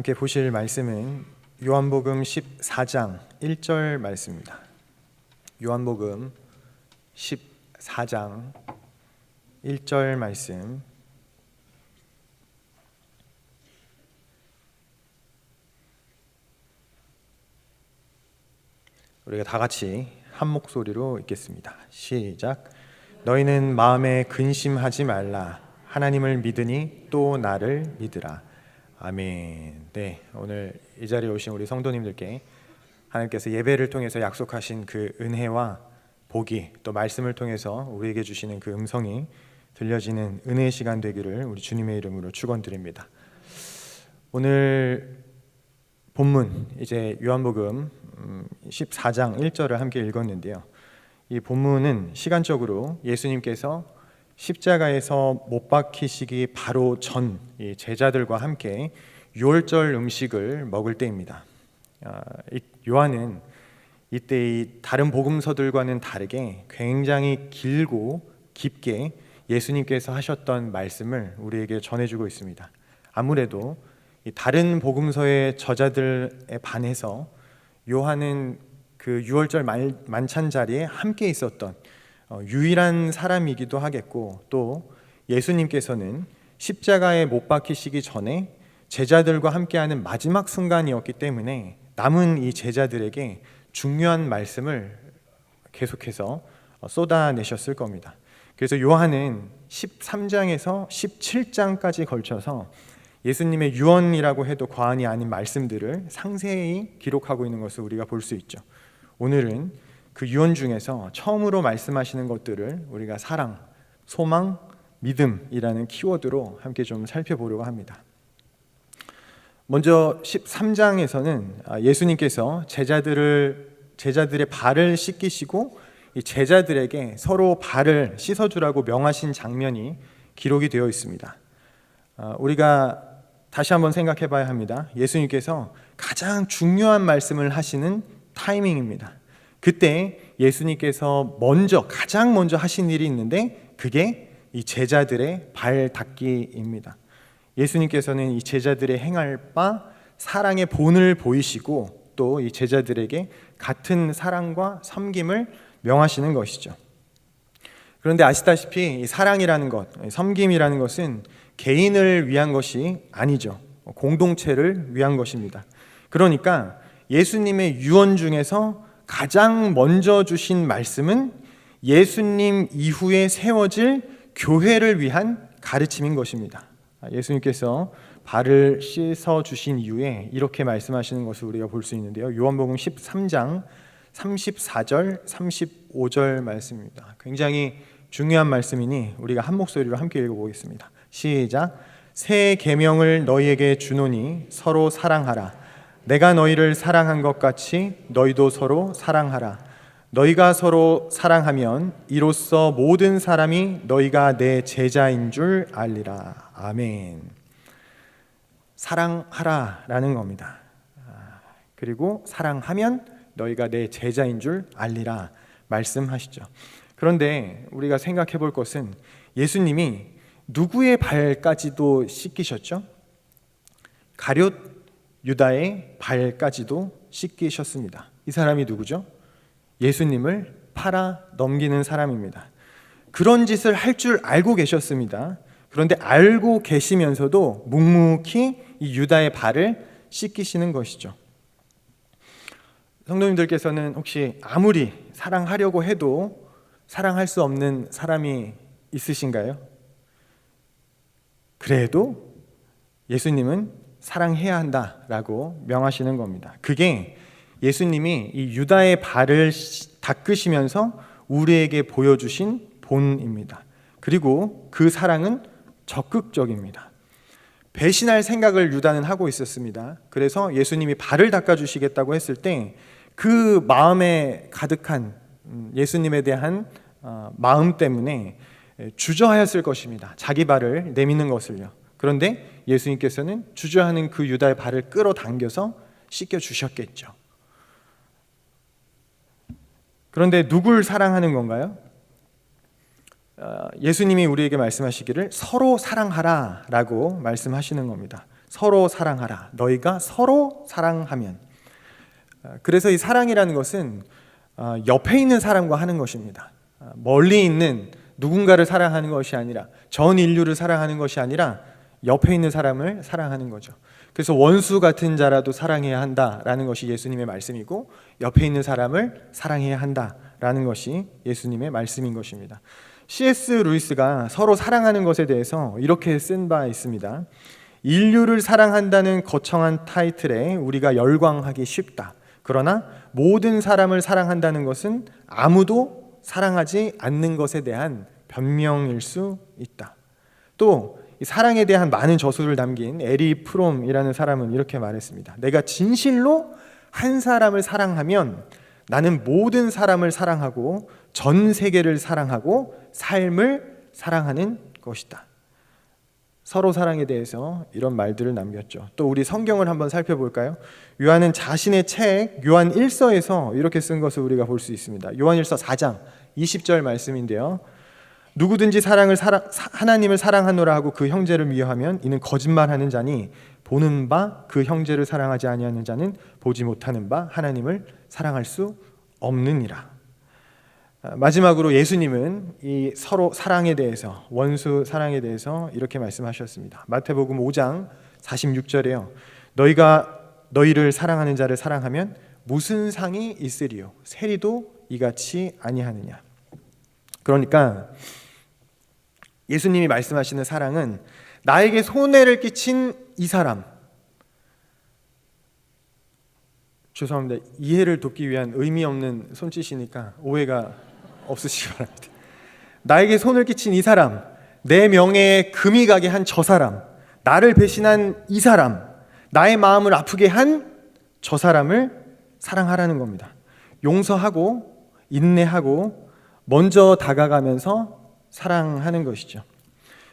함께 보실 말씀은 요한복음 14장 1절 말씀입니다. 요한복음 14장 1절 말씀, 우리가 다 같이 한 목소리로 읽겠습니다. 시작. 너희는 마음에 근심하지 말라. 하나님을 믿으니 또 나를 믿으라. 아멘. 네, 오늘 이 자리에 오신 우리 성도님들께 하나님께서 예배를 통해서 약속하신 그 은혜와 복이, 또 말씀을 통해서 우리에게 주시는 그 음성이 들려지는 은혜의 시간 되기를 우리 주님의 이름으로 축원드립니다. 오늘 본문, 이제 요한복음 14장 1절을 함께 읽었는데요, 이 본문은 시간적으로 예수님께서 십자가에서 못 박히시기 바로 전 이 제자들과 함께 유월절 음식을 먹을 때입니다. 요한은 이때 이 다른 복음서들과는 다르게 굉장히 길고 깊게 예수님께서 하셨던 말씀을 우리에게 전해주고 있습니다. 아무래도 이 다른 복음서의 저자들에 반해서 요한은 그 유월절 만찬 자리에 함께 있었던 유일한 사람이기도 하겠고, 또 예수님께서는 십자가에 못 박히시기 전에 제자들과 함께하는 마지막 순간이었기 때문에 남은 이 제자들에게 중요한 말씀을 계속해서 쏟아내셨을 겁니다. 그래서 요한은 13장에서 17장까지 걸쳐서 예수님의 유언이라고 해도 과언이 아닌 말씀들을 상세히 기록하고 있는 것을 우리가 볼 수 있죠. 오늘은 그 유언 중에서 처음으로 말씀하시는 것들을 우리가 사랑, 소망, 믿음이라는 키워드로 함께 좀 살펴보려고 합니다. 먼저 13장에서는 예수님께서 제자들의 발을 씻기시고 이 제자들에게 서로 발을 씻어주라고 명하신 장면이 기록이 되어 있습니다. 우리가 다시 한번 생각해 봐야 합니다. 예수님께서 가장 중요한 말씀을 하시는 타이밍입니다. 그때 예수님께서 가장 먼저 하신 일이 있는데, 그게 이 제자들의 발 닦기입니다. 예수님께서는 이 제자들의 행할 바 사랑의 본을 보이시고, 또 이 제자들에게 같은 사랑과 섬김을 명하시는 것이죠. 그런데 아시다시피 이 사랑이라는 것, 섬김이라는 것은 개인을 위한 것이 아니죠. 공동체를 위한 것입니다. 그러니까 예수님의 유언 중에서 가장 먼저 주신 말씀은 예수님 이후에 세워질 교회를 위한 가르침인 것입니다. 예수님께서 발을 씻어 주신 이후에 이렇게 말씀하시는 것을 우리가 볼 수 있는데요, 요한복음 13장 34절 35절 말씀입니다. 굉장히 중요한 말씀이니 우리가 한 목소리로 함께 읽어보겠습니다. 시작. 새 계명을 너희에게 주노니 서로 사랑하라. 내가 너희를 사랑한 것 같이 너희도 서로 사랑하라. 너희가 서로 사랑하면 이로써 모든 사람이 너희가 내 제자인 줄 알리라. 아멘. 사랑하라라는 겁니다. 그리고 사랑하면 너희가 내 제자인 줄 알리라 말씀하시죠. 그런데 우리가 생각해 볼 것은 예수님이 누구의 발까지도 씻기셨죠? 가룟 유다의 발까지도 씻기셨습니다. 이 사람이 누구죠? 예수님을 팔아 넘기는 사람입니다. 그런 짓을 할 줄 알고 계셨습니다. 그런데 알고 계시면서도 묵묵히 이 유다의 발을 씻기시는 것이죠. 성도님들께서는 혹시 아무리 사랑하려고 해도 사랑할 수 없는 사람이 있으신가요? 그래도 예수님은 사랑해야 한다라고 명하시는 겁니다. 그게 예수님이 이 유다의 발을 닦으시면서 우리에게 보여주신 본입니다. 그리고 그 사랑은 적극적입니다. 배신할 생각을 유다는 하고 있었습니다. 그래서 예수님이 발을 닦아주시겠다고 했을 때 그 마음에 가득한 예수님에 대한 마음 때문에 주저하였을 것입니다. 자기 발을 내미는 것을요. 그런데 예수님께서는 주저하는 그 유다의 발을 끌어당겨서 씻겨주셨겠죠. 그런데 누굴 사랑하는 건가요? 예수님이 우리에게 말씀하시기를 서로 사랑하라 라고 말씀하시는 겁니다. 서로 사랑하라. 너희가 서로 사랑하면. 그래서 이 사랑이라는 것은 옆에 있는 사람과 하는 것입니다. 멀리 있는 누군가를 사랑하는 것이 아니라, 전 인류를 사랑하는 것이 아니라 옆에 있는 사람을 사랑하는 거죠. 그래서 원수 같은 자라도 사랑해야 한다라는 것이 예수님의 말씀이고, 옆에 있는 사람을 사랑해야 한다라는 것이 예수님의 말씀인 것입니다. C.S. 루이스가 서로 사랑하는 것에 대해서 이렇게 쓴 바 있습니다. 인류를 사랑한다는 거창한 타이틀에 우리가 열광하기 쉽다. 그러나 모든 사람을 사랑한다는 것은 아무도 사랑하지 않는 것에 대한 변명일 수 있다. 또 이 사랑에 대한 많은 저술을 남긴 에리 프롬이라는 사람은 이렇게 말했습니다. 내가 진실로 한 사람을 사랑하면 나는 모든 사람을 사랑하고 전 세계를 사랑하고 삶을 사랑하는 것이다. 서로 사랑에 대해서 이런 말들을 남겼죠. 또 우리 성경을 한번 살펴볼까요? 요한은 자신의 책 요한 1서에서 이렇게 쓴 것을 우리가 볼 수 있습니다. 요한 1서 4장 20절 말씀인데요. 누구든지 하나님을 사랑하노라 하고 그 형제를 미워하면 이는 거짓말하는 자니 보는 바 그 형제를 사랑하지 아니하는 자는 보지 못하는 바 하나님을 사랑할 수 없느니라. 마지막으로 예수님은 이 서로 사랑에 대해서, 원수 사랑에 대해서 이렇게 말씀하셨습니다. 마태복음 5장 46절에요. 너희가 너희를 사랑하는 자를 사랑하면 무슨 상이 있으리요? 세리도 이같이 아니하느냐. 그러니까 예수님이 말씀하시는 사랑은 나에게 손해를 끼친 이 사람, 죄송합니다. 이해를 돕기 위한 의미 없는 손짓이니까 오해가 없으시기 바랍니다. 나에게 손을 끼친 이 사람, 내 명예에 금이 가게 한 저 사람, 나를 배신한 이 사람, 나의 마음을 아프게 한 저 사람을 사랑하라는 겁니다. 용서하고 인내하고 먼저 다가가면서 사랑하는 것이죠.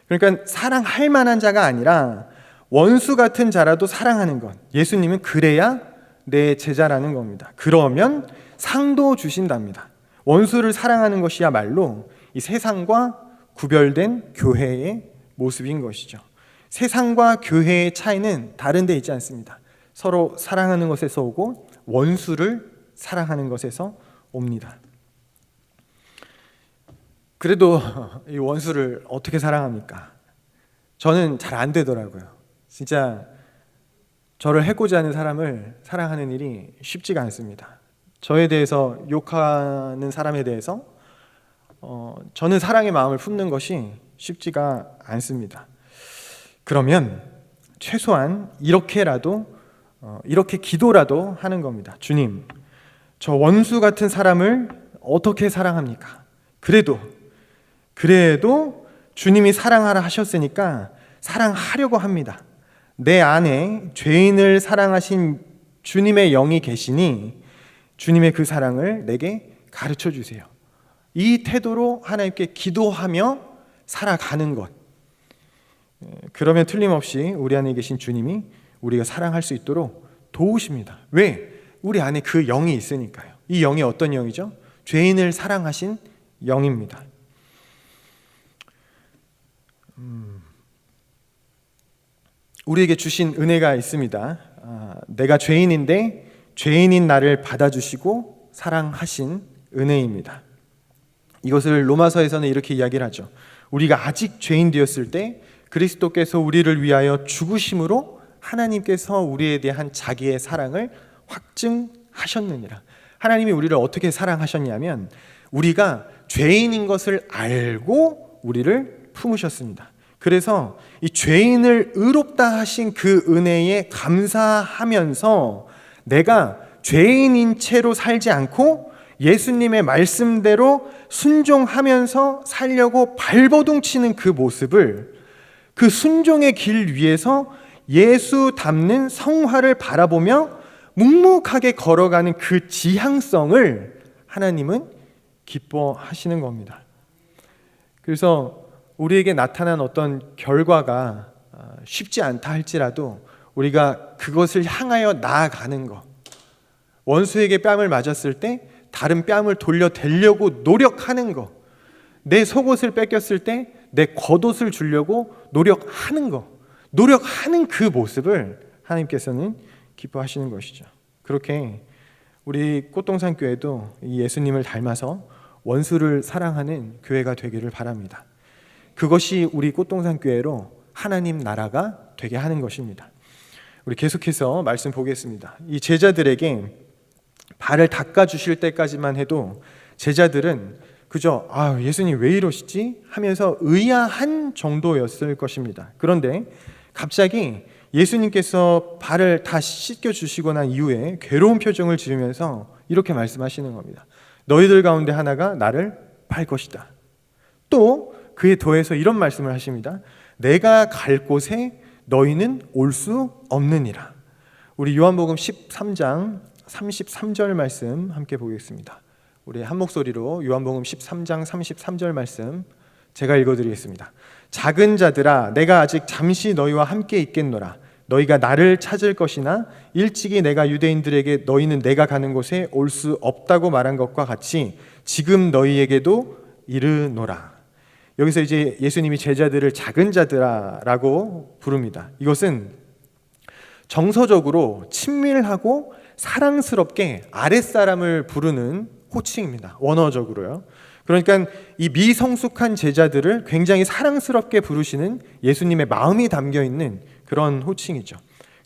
그러니까 사랑할 만한 자가 아니라 원수 같은 자라도 사랑하는 것. 예수님은 그래야 내 제자라는 겁니다. 그러면 상도 주신답니다. 원수를 사랑하는 것이야말로 이 세상과 구별된 교회의 모습인 것이죠. 세상과 교회의 차이는 다른 데 있지 않습니다. 서로 사랑하는 것에서 오고 원수를 사랑하는 것에서 옵니다. 그래도 이 원수를 어떻게 사랑합니까? 저는 잘 안 되더라고요. 진짜 저를 해코지 하는 사람을 사랑하는 일이 쉽지가 않습니다. 저에 대해서 욕하는 사람에 대해서 저는 사랑의 마음을 품는 것이 쉽지가 않습니다. 그러면 최소한 이렇게 기도라도 하는 겁니다. 주님, 저 원수 같은 사람을 어떻게 사랑합니까? 그래도 주님이 사랑하라 하셨으니까 사랑하려고 합니다. 내 안에 죄인을 사랑하신 주님의 영이 계시니 주님의 그 사랑을 내게 가르쳐 주세요. 이 태도로 하나님께 기도하며 살아가는 것. 그러면 틀림없이 우리 안에 계신 주님이 우리가 사랑할 수 있도록 도우십니다. 왜? 우리 안에 그 영이 있으니까요. 이 영이 어떤 영이죠? 죄인을 사랑하신 영입니다. 우리에게 주신 은혜가 있습니다. 내가 죄인인데 죄인인 나를 받아주시고 사랑하신 은혜입니다. 이것을 로마서에서는 이렇게 이야기를 하죠. 우리가 아직 죄인 되었을 때 그리스도께서 우리를 위하여 죽으심으로 하나님께서 우리에 대한 자기의 사랑을 확증하셨느니라. 하나님이 우리를 어떻게 사랑하셨냐면 우리가 죄인인 것을 알고 우리를 품으셨습니다. 그래서 이 죄인을 의롭다 하신 그 은혜에 감사하면서 내가 죄인인 채로 살지 않고 예수님의 말씀대로 순종하면서 살려고 발버둥치는 그 모습을, 그 순종의 길 위에서 예수 닮는 성화를 바라보며 묵묵하게 걸어가는 그 지향성을 하나님은 기뻐하시는 겁니다. 그래서 우리에게 나타난 어떤 결과가 쉽지 않다 할지라도 우리가 그것을 향하여 나아가는 것, 원수에게 뺨을 맞았을 때 다른 뺨을 돌려대려고 노력하는 것, 내 속옷을 뺏겼을 때 내 겉옷을 주려고 노력하는 것, 노력하는 그 모습을 하나님께서는 기뻐하시는 것이죠. 그렇게 우리 꽃동산 교회도 이 예수님을 닮아서 원수를 사랑하는 교회가 되기를 바랍니다. 그것이 우리 꽃동산 교회로 하나님 나라가 되게 하는 것입니다. 우리 계속해서 말씀 보겠습니다. 이 제자들에게 발을 닦아주실 때까지만 해도 제자들은 그저 예수님 왜 이러시지? 하면서 의아한 정도였을 것입니다. 그런데 갑자기 예수님께서 발을 다 씻겨주시고 난 이후에 괴로운 표정을 지으면서 이렇게 말씀하시는 겁니다. 너희들 가운데 하나가 나를 팔 것이다. 또 그에 더해서 이런 말씀을 하십니다. 내가 갈 곳에 너희는 올 수 없느니라. 우리 요한복음 13장 33절 말씀 함께 보겠습니다. 우리 한 목소리로 요한복음 13장 33절 말씀 제가 읽어드리겠습니다. 작은 자들아 내가 아직 잠시 너희와 함께 있겠노라. 너희가 나를 찾을 것이나 일찍이 내가 유대인들에게 너희는 내가 가는 곳에 올 수 없다고 말한 것과 같이 지금 너희에게도 이르노라. 여기서 이제 예수님이 제자들을 작은 자들아라고 부릅니다. 이것은 정서적으로 친밀하고 사랑스럽게 아랫사람을 부르는 호칭입니다. 원어적으로요. 그러니까 이 미성숙한 제자들을 굉장히 사랑스럽게 부르시는 예수님의 마음이 담겨 있는 그런 호칭이죠.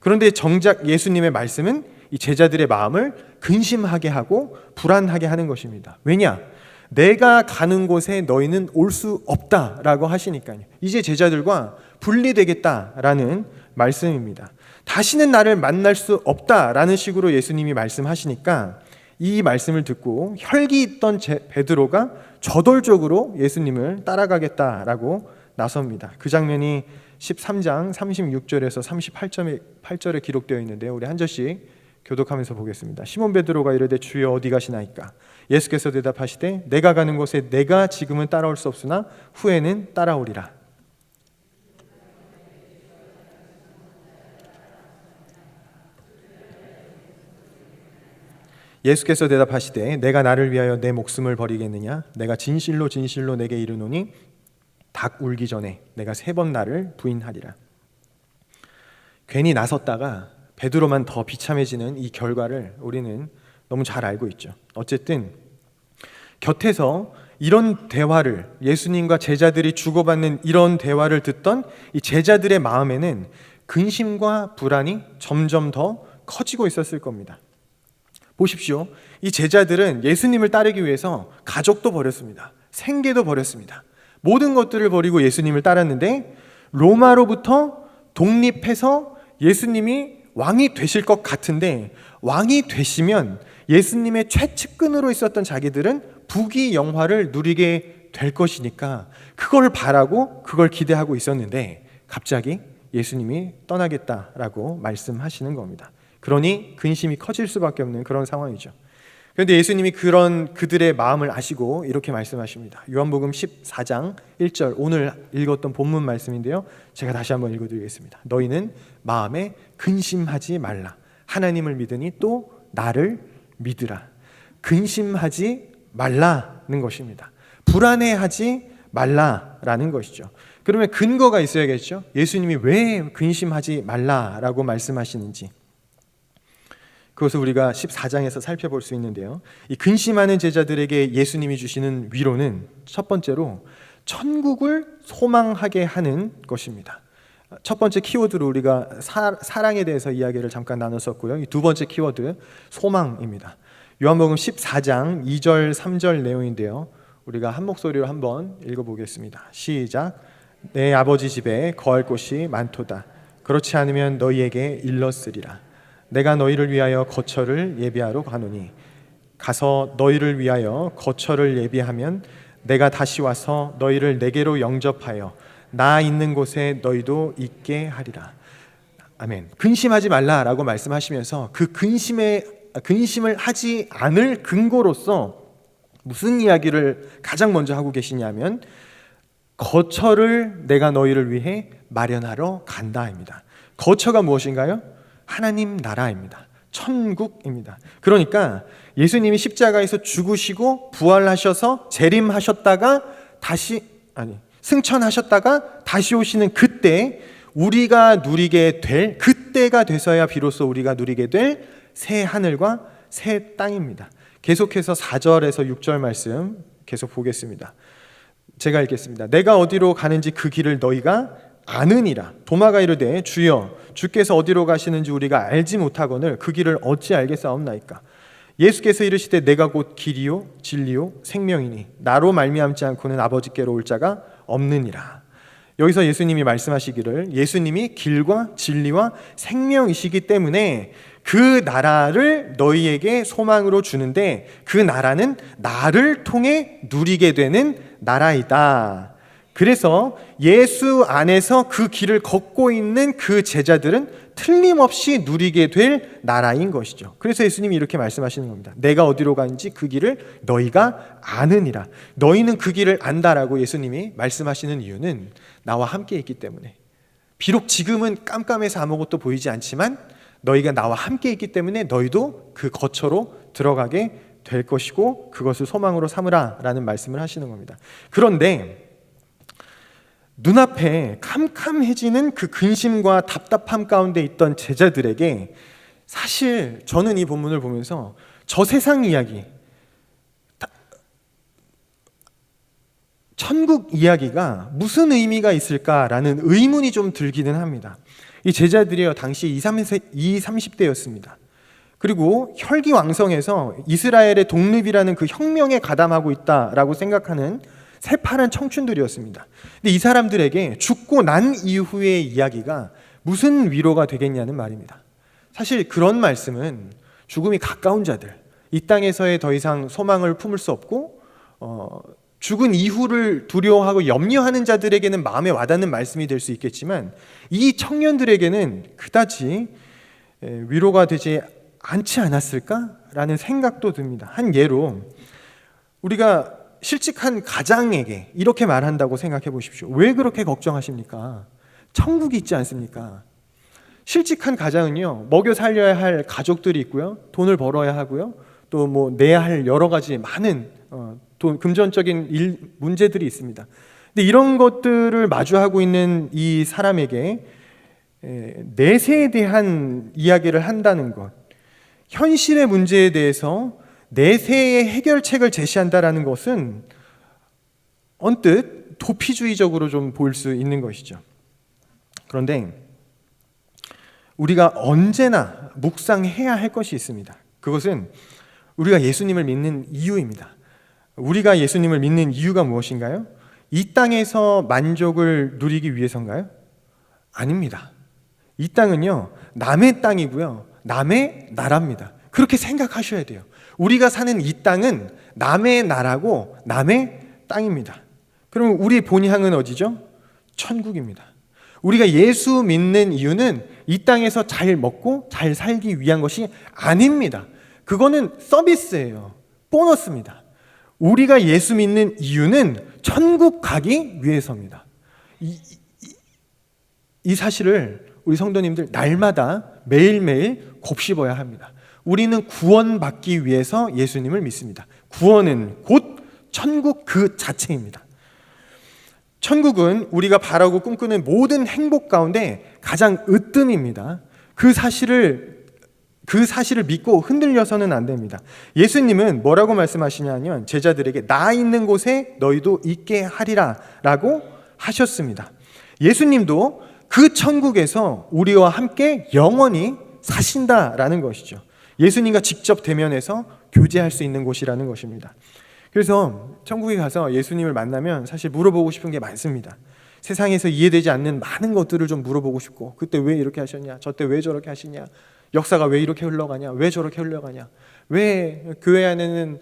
그런데 정작 예수님의 말씀은 이 제자들의 마음을 근심하게 하고 불안하게 하는 것입니다. 왜냐? 내가 가는 곳에 너희는 올 수 없다라고 하시니까요. 이제 제자들과 분리되겠다라는 말씀입니다. 다시는 나를 만날 수 없다라는 식으로 예수님이 말씀하시니까 이 말씀을 듣고 혈기 있던 베드로가 저돌적으로 예수님을 따라가겠다라고 나섭니다. 그 장면이 13장 36절에서 38절에 기록되어 있는데요. 우리 한 절씩 교독하면서 보겠습니다. 시몬 베드로가 이르되 주여 어디 가시나이까? 예수께서 대답하시되 내가 가는 곳에 내가 지금은 따라올 수 없으나 후에는 따라오리라. 예수께서 대답하시되 내가 나를 위하여 내 목숨을 버리겠느냐? 내가 진실로 진실로 내게 이르노니 닭 울기 전에 내가 3번 나를 부인하리라. 괜히 나섰다가 베드로만 더 비참해지는 이 결과를 우리는 너무 잘 알고 있죠. 어쨌든 곁에서 이런 대화를 예수님과 제자들이 주고받는 이런 대화를 듣던 이 제자들의 마음에는 근심과 불안이 점점 더 커지고 있었을 겁니다. 보십시오. 이 제자들은 예수님을 따르기 위해서 가족도 버렸습니다. 생계도 버렸습니다. 모든 것들을 버리고 예수님을 따랐는데 로마로부터 독립해서 예수님이 왕이 되실 것 같은데 왕이 되시면 예수님의 최측근으로 있었던 자기들은 부귀영화를 누리게 될 것이니까 그걸 바라고 그걸 기대하고 있었는데 갑자기 예수님이 떠나겠다라고 말씀하시는 겁니다. 그러니 근심이 커질 수밖에 없는 그런 상황이죠. 그런데 예수님이 그런 그들의 마음을 아시고 이렇게 말씀하십니다. 요한복음 14장 1절 오늘 읽었던 본문 말씀인데요. 제가 다시 한번 읽어드리겠습니다. 너희는 마음에 근심하지 말라. 하나님을 믿으니 또 나를 믿으라. 근심하지 말라는 것입니다. 불안해하지 말라라는 것이죠. 그러면 근거가 있어야겠죠. 예수님이 왜 근심하지 말라라고 말씀하시는지 그것을 우리가 14장에서 살펴볼 수 있는데요. 이 근심하는 제자들에게 예수님이 주시는 위로는 첫 번째로 천국을 소망하게 하는 것입니다. 첫 번째 키워드로 우리가 사랑에 대해서 이야기를 잠깐 나눴었고요. 이 두 번째 키워드 소망입니다. 요한복음 14장 2절 3절 내용인데요. 우리가 한 목소리로 한번 읽어보겠습니다. 시작. 내 아버지 집에 거할 곳이 많도다. 그렇지 않으면 너희에게 일렀으리라. 내가 너희를 위하여 거처를 예비하러 가노니 가서 너희를 위하여 거처를 예비하면 내가 다시 와서 너희를 내게로 영접하여 나 있는 곳에 너희도 있게 하리라. 아멘. 근심하지 말라라고 말씀하시면서 그 근심을 하지 않을 근거로서 무슨 이야기를 가장 먼저 하고 계시냐면 거처를 내가 너희를 위해 마련하러 간다입니다. 거처가 무엇인가요? 하나님 나라입니다. 천국입니다. 그러니까 예수님이 십자가에서 죽으시고 부활하셔서 재림하셨다가 승천하셨다가 다시 오시는 그때 우리가 누리게 될 그때가 돼서야 비로소 우리가 누리게 될 새 하늘과 새 땅입니다. 계속해서 4절에서 6절 말씀 계속 보겠습니다. 제가 읽겠습니다. 내가 어디로 가는지 그 길을 너희가 아느니라. 도마가 이르되 주여 주께서 어디로 가시는지 우리가 알지 못하거늘 그 길을 어찌 알겠사옵나이까. 예수께서 이르시되 내가 곧 길이요 진리요 생명이니 나로 말미암지 않고는 아버지께로 올 자가 없느니라. 여기서 예수님이 말씀하시기를 예수님이 길과 진리와 생명이시기 때문에 그 나라를 너희에게 소망으로 주는데 그 나라는 나를 통해 누리게 되는 나라이다. 그래서 예수 안에서 그 길을 걷고 있는 그 제자들은 틀림없이 누리게 될 나라인 것이죠. 그래서 예수님이 이렇게 말씀하시는 겁니다. 내가 어디로 가는지 그 길을 너희가 아느니라. 너희는 그 길을 안다라고 예수님이 말씀하시는 이유는 나와 함께 있기 때문에, 비록 지금은 깜깜해서 아무것도 보이지 않지만 너희가 나와 함께 있기 때문에 너희도 그 거처로 들어가게 될 것이고 그것을 소망으로 삼으라 라는 말씀을 하시는 겁니다. 그런데 눈앞에 캄캄해지는 그 근심과 답답함 가운데 있던 제자들에게 사실 저는 이 본문을 보면서 저 세상 이야기, 천국 이야기가 무슨 의미가 있을까라는 의문이 좀 들기는 합니다. 이 제자들이요 당시 20, 30대였습니다. 그리고 혈기왕성해서 이스라엘의 독립이라는 그 혁명에 가담하고 있다라고 생각하는 새파란 청춘들이었습니다. 근데 이 사람들에게 죽고 난 이후의 이야기가 무슨 위로가 되겠냐는 말입니다. 사실 그런 말씀은 죽음이 가까운 자들, 이 땅에서의 더 이상 소망을 품을 수 없고 죽은 이후를 두려워하고 염려하는 자들에게는 마음에 와닿는 말씀이 될 수 있겠지만 이 청년들에게는 그다지 위로가 되지 않지 않았을까라는 생각도 듭니다. 한 예로 우리가 실직한 가장에게 이렇게 말한다고 생각해 보십시오. 왜 그렇게 걱정하십니까? 천국이 있지 않습니까? 실직한 가장은요, 먹여 살려야 할 가족들이 있고요, 돈을 벌어야 하고요, 또 뭐 내야 할 여러 가지 많은 금전적인 문제들이 있습니다. 근데 이런 것들을 마주하고 있는 이 사람에게 내세에 대한 이야기를 한다는 것, 현실의 문제에 대해서 내세의 해결책을 제시한다라는 것은 언뜻 도피주의적으로 좀 보일 수 있는 것이죠. 그런데 우리가 언제나 묵상해야 할 것이 있습니다. 그것은 우리가 예수님을 믿는 이유입니다. 우리가 예수님을 믿는 이유가 무엇인가요? 이 땅에서 만족을 누리기 위해서인가요? 아닙니다. 이 땅은요, 남의 땅이고요, 남의 나라입니다. 그렇게 생각하셔야 돼요. 우리가 사는 이 땅은 남의 나라고 남의 땅입니다. 그럼 우리의 본향은 어디죠? 천국입니다. 우리가 예수 믿는 이유는 이 땅에서 잘 먹고 잘 살기 위한 것이 아닙니다. 그거는 서비스예요. 보너스입니다. 우리가 예수 믿는 이유는 천국 가기 위해서입니다. 이 사실을 우리 성도님들 날마다 매일매일 곱씹어야 합니다. 우리는 구원받기 위해서 예수님을 믿습니다. 구원은 곧 천국 그 자체입니다. 천국은 우리가 바라고 꿈꾸는 모든 행복 가운데 가장 으뜸입니다. 그 사실을 믿고 흔들려서는 안 됩니다. 예수님은 뭐라고 말씀하시냐면 제자들에게 나 있는 곳에 너희도 있게 하리라 라고 하셨습니다. 예수님도 그 천국에서 우리와 함께 영원히 사신다라는 것이죠. 예수님과 직접 대면해서 교제할 수 있는 곳이라는 것입니다. 그래서 천국에 가서 예수님을 만나면 사실 물어보고 싶은 게 많습니다. 세상에서 이해되지 않는 많은 것들을 좀 물어보고 싶고, 그때 왜 이렇게 하셨냐, 저때 왜 저렇게 하시냐, 역사가 왜 이렇게 흘러가냐, 왜 저렇게 흘러가냐, 왜 교회 안에는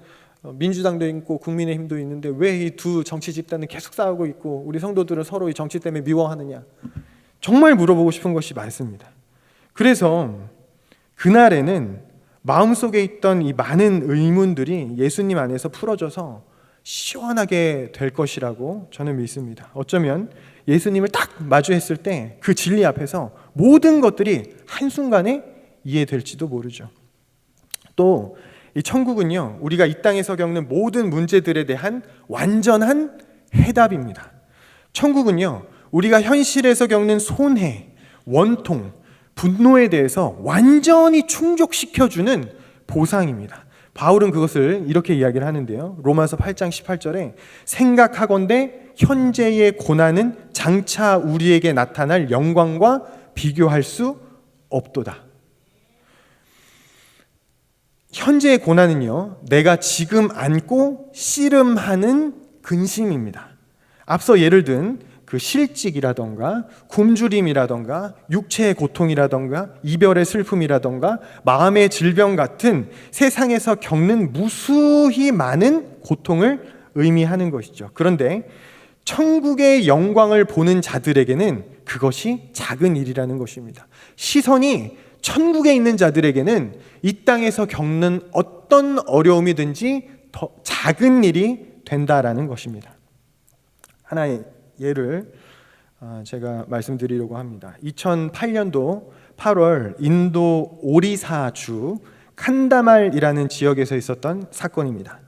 민주당도 있고 국민의힘도 있는데 왜 이 두 정치 집단은 계속 싸우고 있고 우리 성도들은 서로 이 정치 때문에 미워하느냐, 정말 물어보고 싶은 것이 많습니다. 그래서 그날에는 마음속에 있던 이 많은 의문들이 예수님 안에서 풀어져서 시원하게 될 것이라고 저는 믿습니다. 어쩌면 예수님을 딱 마주했을 때 그 진리 앞에서 모든 것들이 한순간에 이해될지도 모르죠. 또 이 천국은요, 우리가 이 땅에서 겪는 모든 문제들에 대한 완전한 해답입니다. 천국은요, 우리가 현실에서 겪는 손해, 원통, 분노에 대해서 완전히 충족시켜주는 보상입니다. 바울은 그것을 이렇게 이야기를 하는데요. 로마서 8장 18절에 생각하건대 현재의 고난은 장차 우리에게 나타날 영광과 비교할 수 없도다. 현재의 고난은요, 내가 지금 안고 씨름하는 근심입니다. 앞서 예를 든 그 실직이라던가 굶주림이라던가 육체의 고통이라던가 이별의 슬픔이라던가 마음의 질병 같은 세상에서 겪는 무수히 많은 고통을 의미하는 것이죠. 그런데 천국의 영광을 보는 자들에게는 그것이 작은 일이라는 것입니다. 시선이 천국에 있는 자들에게는 이 땅에서 겪는 어떤 어려움이든지 더 작은 일이 된다라는 것입니다. 하나의 예를 제가 말씀드리려고 합니다. 2008년도 8월 인도 오리사주 칸다말이라는 지역에서 있었던 사건입니다.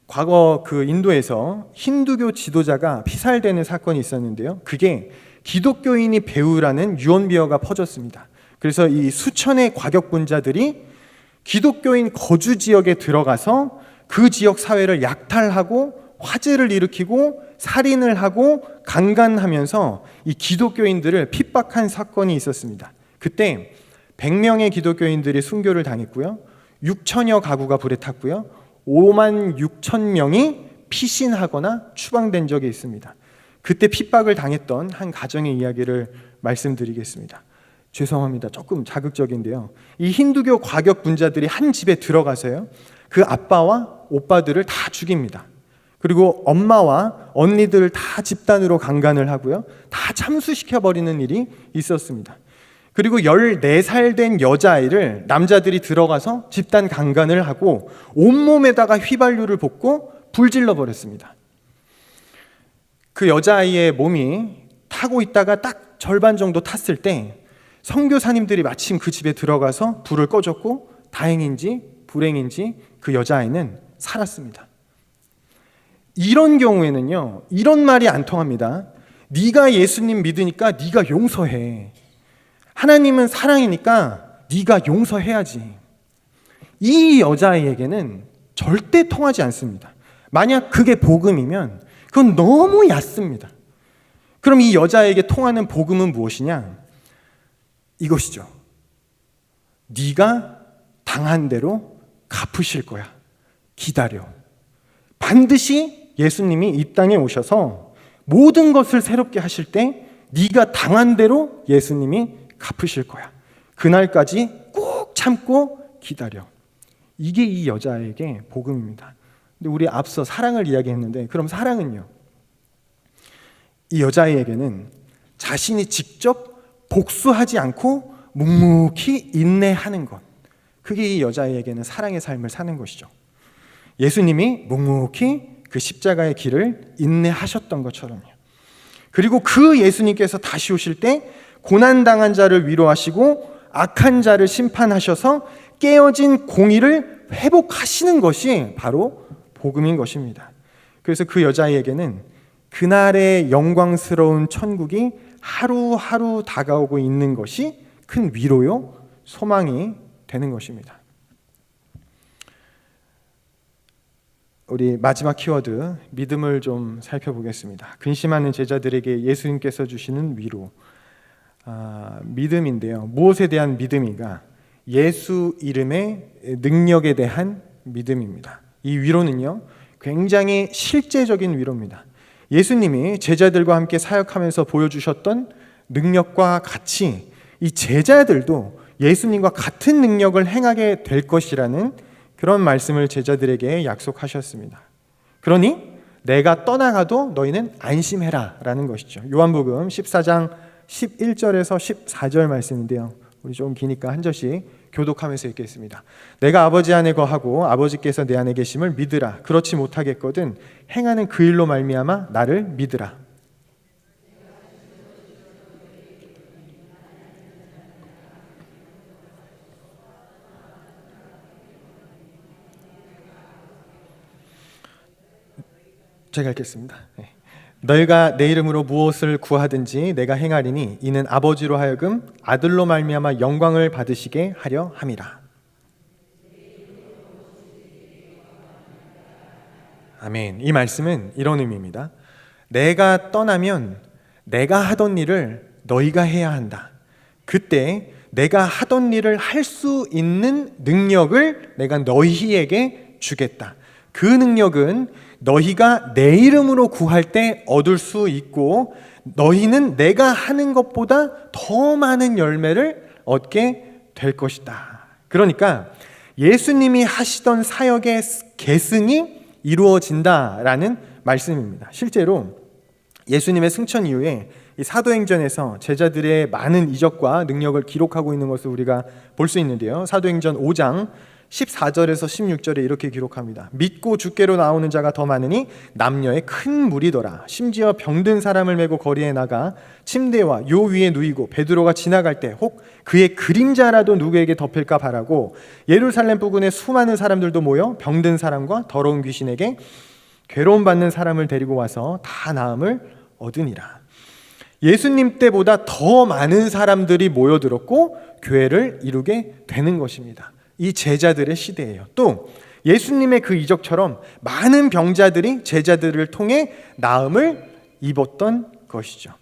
과거 그 인도에서 힌두교 지도자가 피살되는 사건이 있었는데요. 그게 기독교인이 배우라는 유언비어가 퍼졌습니다. 그래서 이 수천의 과격분자들이 기독교인 거주 지역에 들어가서 그 지역 사회를 약탈하고 화재를 일으키고 살인을 하고 강간하면서 이 기독교인들을 핍박한 사건이 있었습니다. 그때 100명의 기독교인들이 순교를 당했고요. 6천여 가구가 불에 탔고요. 5만 6천 명이 피신하거나 추방된 적이 있습니다. 그때 핍박을 당했던 한 가정의 이야기를 말씀드리겠습니다. 죄송합니다. 조금 자극적인데요. 이 힌두교 과격 분자들이 한 집에 들어가서요, 그 아빠와 오빠들을 다 죽입니다. 그리고 엄마와 언니들을 다 집단으로 강간을 하고요, 다 참수시켜버리는 일이 있었습니다. 그리고 14살 된 여자아이를 남자들이 들어가서 집단 강간을 하고 온몸에다가 휘발유를 붓고 불질러 버렸습니다. 그 여자아이의 몸이 타고 있다가 딱 절반 정도 탔을 때 선교사님들이 마침 그 집에 들어가서 불을 꺼줬고 다행인지 불행인지 그 여자아이는 살았습니다. 이런 경우에는요, 이런 말이 안 통합니다. 네가 예수님 믿으니까 네가 용서해. 하나님은 사랑이니까 네가 용서해야지. 이 여자아이에게는 절대 통하지 않습니다. 만약 그게 복음이면 그건 너무 얕습니다. 그럼 이 여자에게 통하는 복음은 무엇이냐? 이것이죠. 네가 당한 대로 갚으실 거야. 기다려. 반드시 예수님이 이 땅에 오셔서 모든 것을 새롭게 하실 때 네가 당한 대로 예수님이 갚으실 거야. 그날까지 꼭 참고 기다려. 이게 이 여자에게 복음입니다. 근데 우리 앞서 사랑을 이야기했는데, 그럼 사랑은요? 이 여자에게는 자신이 직접 복수하지 않고 묵묵히 인내하는 것, 그게 이 여자에게는 사랑의 삶을 사는 것이죠. 예수님이 묵묵히 그 십자가의 길을 인내하셨던 것처럼요. 그리고 그 예수님께서 다시 오실 때 고난당한 자를 위로하시고 악한 자를 심판하셔서 깨어진 공의를 회복하시는 것이 바로 복음인 것입니다. 그래서 그 여자에게는 그날의 영광스러운 천국이 하루하루 다가오고 있는 것이 큰 위로요, 소망이 되는 것입니다. 우리 마지막 키워드, 믿음을 좀 살펴보겠습니다. 근심하는 제자들에게 예수님께서 주시는 위로, 믿음인데요. 무엇에 대한 믿음인가? 예수 이름의 능력에 대한 믿음입니다. 이 위로는요, 굉장히 실제적인 위로입니다. 예수님이 제자들과 함께 사역하면서 보여주셨던 능력과 같이 이 제자들도 예수님과 같은 능력을 행하게 될 것이라는 그런 말씀을 제자들에게 약속하셨습니다. 그러니 내가 떠나가도 너희는 안심해라 라는 것이죠. 요한복음 14장 11절에서 14절 말씀인데요. 우리 좀 기니까 한 절씩 교독하면서 읽겠습니다. 내가 아버지 안에 거하고 아버지께서 내 안에 계심을 믿으라. 그렇지 못하겠거든 행하는 그 일로 말미암아 나를 믿으라. 제가 읽겠습니다. 너희가 내 이름으로 무엇을 구하든지 내가 행하리니 이는 아버지로 하여금 아들로 말미암아 영광을 받으시게 하려 함이라. 아멘. 이 말씀은 이런 의미입니다. 내가 떠나면 내가 하던 일을 너희가 해야 한다. 그때 내가 하던 일을 할 수 있는 능력을 내가 너희에게 주겠다. 그 능력은 너희가 내 이름으로 구할 때 얻을 수 있고 너희는 내가 하는 것보다 더 많은 열매를 얻게 될 것이다. 그러니까 예수님이 하시던 사역의 계승이 이루어진다라는 말씀입니다. 실제로 예수님의 승천 이후에 이 사도행전에서 제자들의 많은 이적과 능력을 기록하고 있는 것을 우리가 볼 수 있는데요. 사도행전 5장 14절에서 16절에 이렇게 기록합니다. 믿고 주께로 나오는 자가 더 많으니 남녀의 큰 무리더라. 심지어 병든 사람을 메고 거리에 나가 침대와 요 위에 누이고 베드로가 지나갈 때 혹 그의 그림자라도 누구에게 덮일까 바라고 예루살렘 부근에 수많은 사람들도 모여 병든 사람과 더러운 귀신에게 괴로움 받는 사람을 데리고 와서 다 나음을 얻으니라. 예수님 때보다 더 많은 사람들이 모여들었고 교회를 이루게 되는 것입니다. 이 제자들의 시대예요. 또 예수님의 그 이적처럼 많은 병자들이 제자들을 통해 나음을 입었던 것이죠.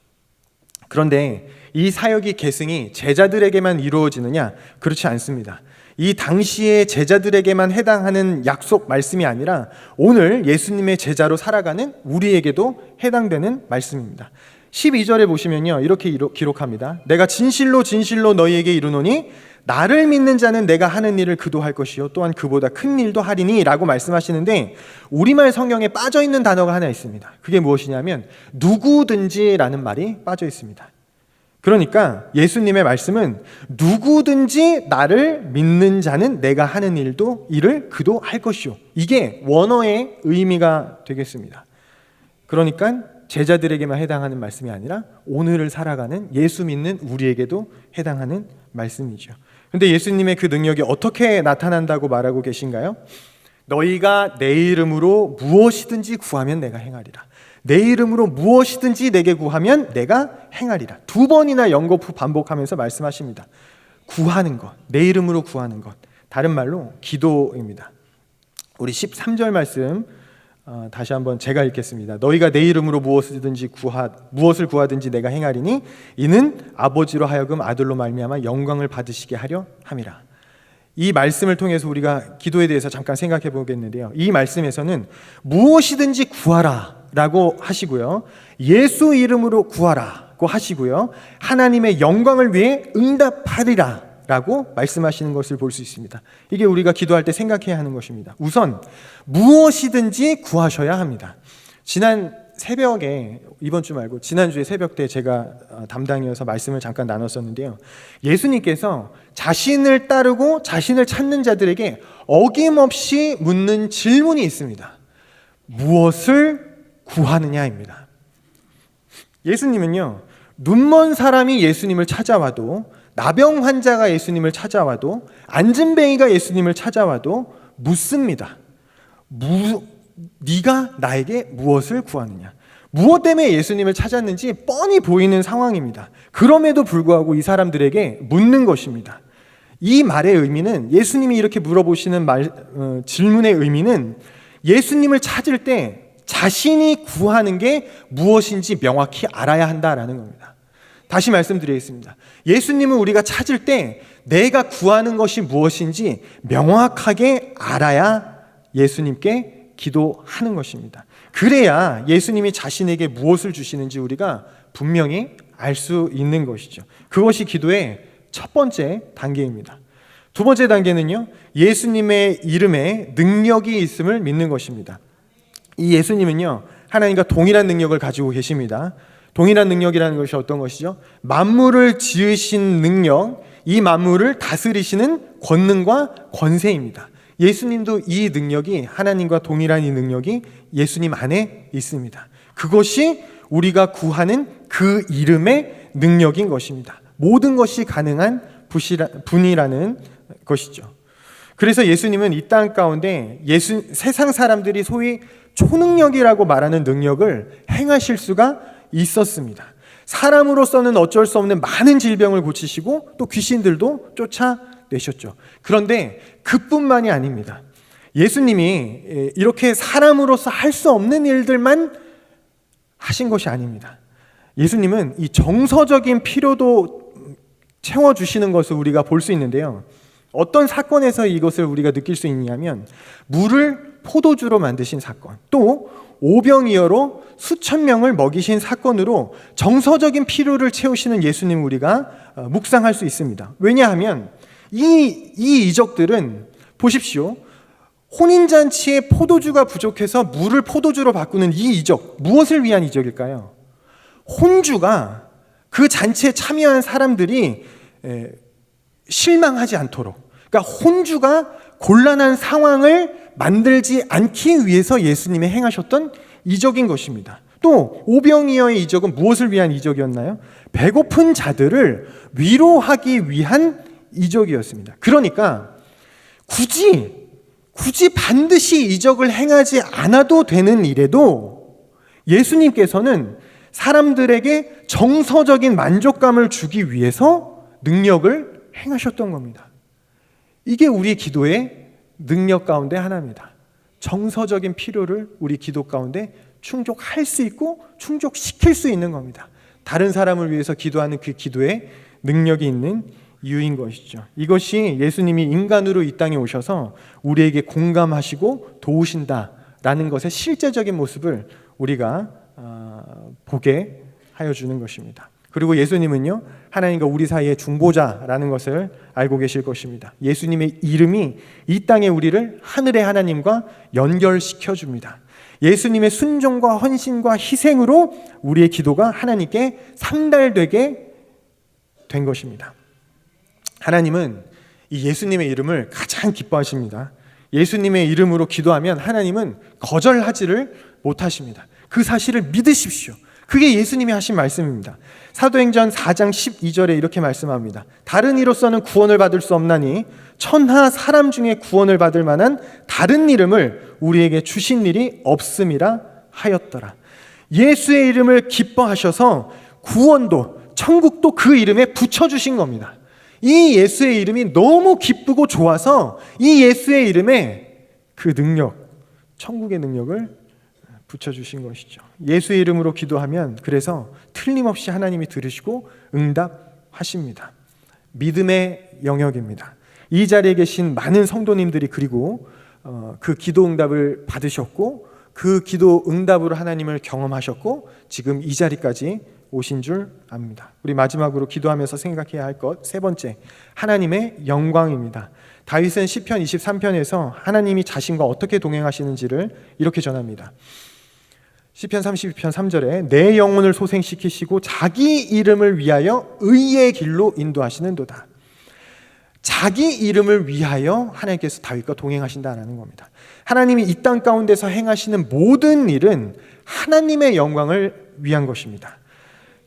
그런데 이 사역이 계승이 제자들에게만 이루어지느냐? 그렇지 않습니다. 이 당시의 제자들에게만 해당하는 약속 말씀이 아니라 오늘 예수님의 제자로 살아가는 우리에게도 해당되는 말씀입니다. 12절에 보시면요, 이렇게 기록합니다. 내가 진실로 진실로 너희에게 이르노니 나를 믿는 자는 내가 하는 일을 그도 할 것이요 또한 그보다 큰 일도 하리니 라고 말씀하시는데 우리말 성경에 빠져있는 단어가 하나 있습니다. 그게 무엇이냐면 누구든지 라는 말이 빠져 있습니다. 그러니까 예수님의 말씀은 누구든지 나를 믿는 자는 내가 하는 일을 그도 할 것이요, 이게 원어의 의미가 되겠습니다. 그러니까 제자들에게만 해당하는 말씀이 아니라 오늘을 살아가는 예수 믿는 우리에게도 해당하는 말씀이죠. 근데 예수님의 그 능력이 어떻게 나타난다고 말하고 계신가요? 너희가 내 이름으로 무엇이든지 구하면 내가 행하리라. 내 이름으로 무엇이든지 내게 구하면 내가 행하리라. 2번이나 연거푸 반복하면서 말씀하십니다. 구하는 것, 내 이름으로 구하는 것, 다른 말로 기도입니다. 우리 13절 말씀 다시 한번 제가 읽겠습니다. 너희가 내 이름으로 무엇을 구하든지 내가 행하리니 이는 아버지로 하여금 아들로 말미암아 영광을 받으시게 하려 함이라. 이 말씀을 통해서 우리가 기도에 대해서 잠깐 생각해 보겠는데요. 이 말씀에서는 무엇이든지 구하라 라고 하시고요, 예수 이름으로 구하라고 하시고요, 하나님의 영광을 위해 응답하리라 라고 말씀하시는 것을 볼 수 있습니다. 이게 우리가 기도할 때 생각해야 하는 것입니다. 우선 무엇이든지 구하셔야 합니다. 지난 새벽에, 이번 주 말고 지난주에 새벽 때 제가 담당이어서 말씀을 잠깐 나눴었는데요, 예수님께서 자신을 따르고 자신을 찾는 자들에게 어김없이 묻는 질문이 있습니다. 무엇을 구하느냐입니다. 예수님은요, 눈먼 사람이 예수님을 찾아와도, 나병 환자가 예수님을 찾아와도, 안진뱅이가 예수님을 찾아와도 묻습니다. 네가 나에게 무엇을 구하느냐? 무엇 때문에 예수님을 찾았는지 뻔히 보이는 상황입니다. 그럼에도 불구하고 이 사람들에게 묻는 것입니다. 이 말의 의미는, 예수님이 이렇게 물어보시는 질문의 의미는 예수님을 찾을 때 자신이 구하는 게 무엇인지 명확히 알아야 한다라는 겁니다. 다시 말씀드리겠습니다. 예수님은 우리가 찾을 때 내가 구하는 것이 무엇인지 명확하게 알아야 예수님께 기도하는 것입니다. 그래야 예수님이 자신에게 무엇을 주시는지 우리가 분명히 알 수 있는 것이죠. 그것이 기도의 첫 번째 단계입니다. 두 번째 단계는요, 예수님의 이름에 능력이 있음을 믿는 것입니다. 이 예수님은요, 하나님과 동일한 능력을 가지고 계십니다. 동일한 능력이라는 것이 어떤 것이죠? 만물을 지으신 능력, 이 만물을 다스리시는 권능과 권세입니다. 예수님도 이 능력이, 하나님과 동일한 이 능력이 예수님 안에 있습니다. 그것이 우리가 구하는 그 이름의 능력인 것입니다. 모든 것이 가능한 분이라는 것이죠. 그래서 예수님은 이 땅 가운데 세상 사람들이 소위 초능력이라고 말하는 능력을 행하실 수가 있었습니다. 사람으로서는 어쩔 수 없는 많은 질병을 고치시고 또 귀신들도 쫓아내셨죠. 그런데 그뿐만이 아닙니다. 예수님이 이렇게 사람으로서 할 수 없는 일들만 하신 것이 아닙니다. 예수님은 이 정서적인 필요도 채워주시는 것을 우리가 볼 수 있는데요. 어떤 사건에서 이것을 우리가 느낄 수 있냐면 물을 포도주로 만드신 사건, 또 오병이어로 수천 명을 먹이신 사건으로 정서적인 필요를 채우시는 예수님을 우리가 묵상할 수 있습니다. 왜냐하면 이 이적들은 보십시오. 혼인잔치에 포도주가 부족해서 물을 포도주로 바꾸는 이 이적, 무엇을 위한 이적일까요? 혼주가 그 잔치에 참여한 사람들이 실망하지 않도록, 그러니까 혼주가 곤란한 상황을 만들지 않기 위해서 예수님이 행하셨던 이적인 것입니다. 또 오병이어의 이적은 무엇을 위한 이적이었나요? 배고픈 자들을 위로하기 위한 이적이었습니다. 그러니까 굳이 반드시 이적을 행하지 않아도 되는 일에도 예수님께서는 사람들에게 정서적인 만족감을 주기 위해서 능력을 행하셨던 겁니다. 이게 우리 기도의 능력 가운데 하나입니다. 정서적인 필요를 우리 기도 가운데 충족할 수 있고 충족시킬 수 있는 겁니다. 다른 사람을 위해서 기도하는 그 기도에 능력이 있는 이유인 것이죠. 이것이 예수님이 인간으로 이 땅에 오셔서 우리에게 공감하시고 도우신다라는 것의 실제적인 모습을 우리가 보게 하여 주는 것입니다. 그리고 예수님은요, 하나님과 우리 사이의 중보자라는 것을 알고 계실 것입니다. 예수님의 이름이 이 땅에 우리를 하늘의 하나님과 연결시켜 줍니다. 예수님의 순종과 헌신과 희생으로 우리의 기도가 하나님께 상달되게 된 것입니다. 하나님은 이 예수님의 이름을 가장 기뻐하십니다. 예수님의 이름으로 기도하면 하나님은 거절하지를 못하십니다. 그 사실을 믿으십시오. 그게 예수님이 하신 말씀입니다. 사도행전 4장 12절에 이렇게 말씀합니다. 다른 이로서는 구원을 받을 수 없나니 천하 사람 중에 구원을 받을 만한 다른 이름을 우리에게 주신 일이 없음이라 하였더라. 예수의 이름을 기뻐하셔서 구원도 천국도 그 이름에 붙여주신 겁니다. 이 예수의 이름이 너무 기쁘고 좋아서 이 예수의 이름에 그 능력, 천국의 능력을 붙여주신 것이죠. 예수의 이름으로 기도하면 그래서 틀림없이 하나님이 들으시고 응답하십니다. 믿음의 영역입니다. 이 자리에 계신 많은 성도님들이 그리고 그 기도 응답을 받으셨고 그 기도 응답으로 하나님을 경험하셨고 지금 이 자리까지 오신 줄 압니다. 우리 마지막으로 기도하면서 생각해야 할 것 세 번째, 하나님의 영광입니다. 다윗은 시편 23편에서 하나님이 자신과 어떻게 동행하시는지를 이렇게 전합니다. 시편 32편 3절에 내 영혼을 소생시키시고 자기 이름을 위하여 의의 길로 인도하시는도다. 자기 이름을 위하여 하나님께서 다윗과 동행하신다는 겁니다. 하나님이 이 땅 가운데서 행하시는 모든 일은 하나님의 영광을 위한 것입니다.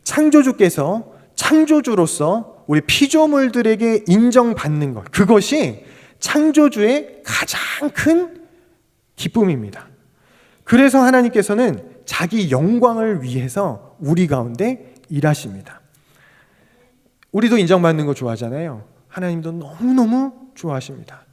창조주께서 창조주로서 우리 피조물들에게 인정받는 것, 그것이 창조주의 가장 큰 기쁨입니다. 그래서 하나님께서는 자기 영광을 위해서 우리 가운데 일하십니다. 우리도 인정받는 거 좋아하잖아요. 하나님도 너무너무 좋아하십니다.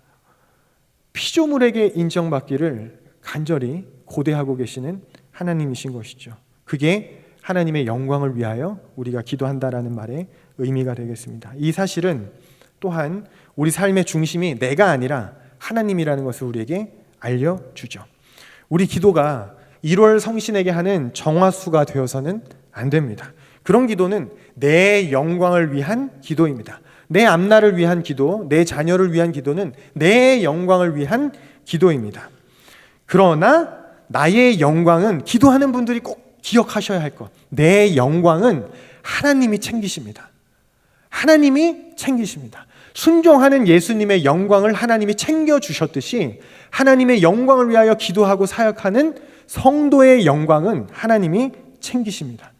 피조물에게 인정받기를 간절히 고대하고 계시는 하나님이신 것이죠. 그게 하나님의 영광을 위하여 우리가 기도한다라는 말의 의미가 되겠습니다. 이 사실은 또한 우리 삶의 중심이 내가 아니라 하나님이라는 것을 우리에게 알려주죠. 우리 기도가 1월 성신에게 하는 정화수가 되어서는 안 됩니다. 그런 기도는 내 영광을 위한 기도입니다. 내 앞날을 위한 기도, 내 자녀를 위한 기도는 내 영광을 위한 기도입니다. 그러나 나의 영광은 기도하는 분들이 꼭 기억하셔야 할 것, 내 영광은 하나님이 챙기십니다. 하나님이 챙기십니다. 순종하는 예수님의 영광을 하나님이 챙겨주셨듯이 하나님의 영광을 위하여 기도하고 사역하는 성도의 영광은 하나님이 챙기십니다.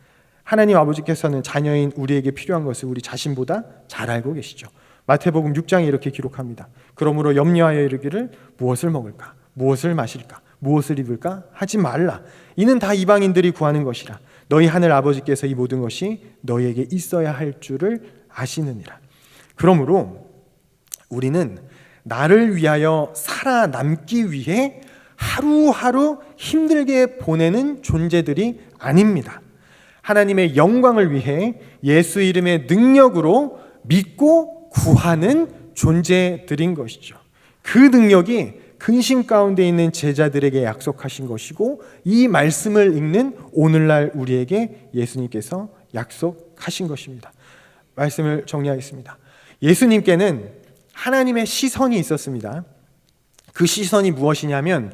하나님 아버지께서는 자녀인 우리에게 필요한 것을 우리 자신보다 잘 알고 계시죠. 마태복음 6장에 이렇게 기록합니다. 그러므로 염려하여 이르기를 무엇을 먹을까? 무엇을 마실까? 무엇을 입을까? 하지 말라. 이는 다 이방인들이 구하는 것이라. 너희 하늘 아버지께서 이 모든 것이 너희에게 있어야 할 줄을 아시느니라. 그러므로 우리는 나를 위하여 살아남기 위해 하루하루 힘들게 보내는 존재들이 아닙니다. 하나님의 영광을 위해 예수 이름의 능력으로 믿고 구하는 존재들인 것이죠. 그 능력이 근심 가운데 있는 제자들에게 약속하신 것이고, 이 말씀을 읽는 오늘날 우리에게 예수님께서 약속하신 것입니다. 말씀을 정리하겠습니다. 예수님께는 하나님의 시선이 있었습니다. 그 시선이 무엇이냐면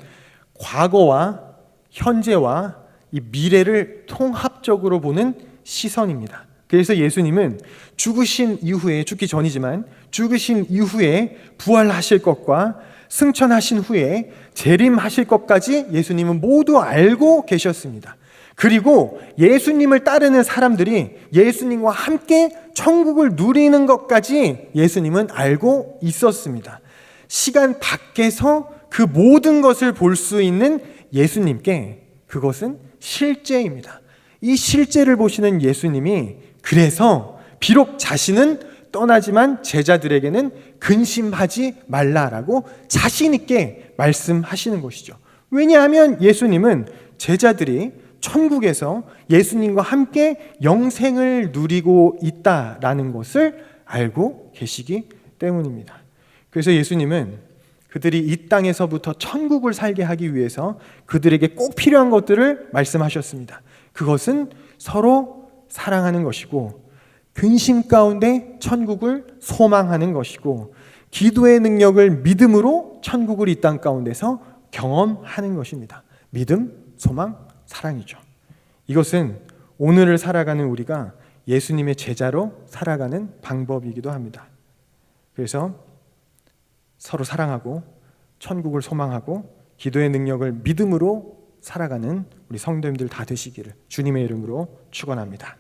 과거와 현재와 이 미래를 통합적으로 보는 시선입니다. 그래서 예수님은 죽으신 이후에, 죽기 전이지만 죽으신 이후에 부활하실 것과 승천하신 후에 재림하실 것까지 예수님은 모두 알고 계셨습니다. 그리고 예수님을 따르는 사람들이 예수님과 함께 천국을 누리는 것까지 예수님은 알고 있었습니다. 시간 밖에서 그 모든 것을 볼 수 있는 예수님께 그것은 실제입니다. 이 실제를 보시는 예수님이 그래서 비록 자신은 떠나지만 제자들에게는 근심하지 말라라고 자신 있게 말씀하시는 것이죠. 왜냐하면 예수님은 제자들이 천국에서 예수님과 함께 영생을 누리고 있다라는 것을 알고 계시기 때문입니다. 그래서 예수님은 그들이 이 땅에서부터 천국을 살게 하기 위해서 그들에게 꼭 필요한 것들을 말씀하셨습니다. 그것은 서로 사랑하는 것이고, 근심 가운데 천국을 소망하는 것이고, 기도의 능력을 믿음으로 천국을 이 땅 가운데서 경험하는 것입니다. 믿음, 소망, 사랑이죠. 이것은 오늘을 살아가는 우리가 예수님의 제자로 살아가는 방법이기도 합니다. 그래서 서로 사랑하고 천국을 소망하고 기도의 능력을 믿음으로 살아가는 우리 성도님들 다 되시기를 주님의 이름으로 축원합니다.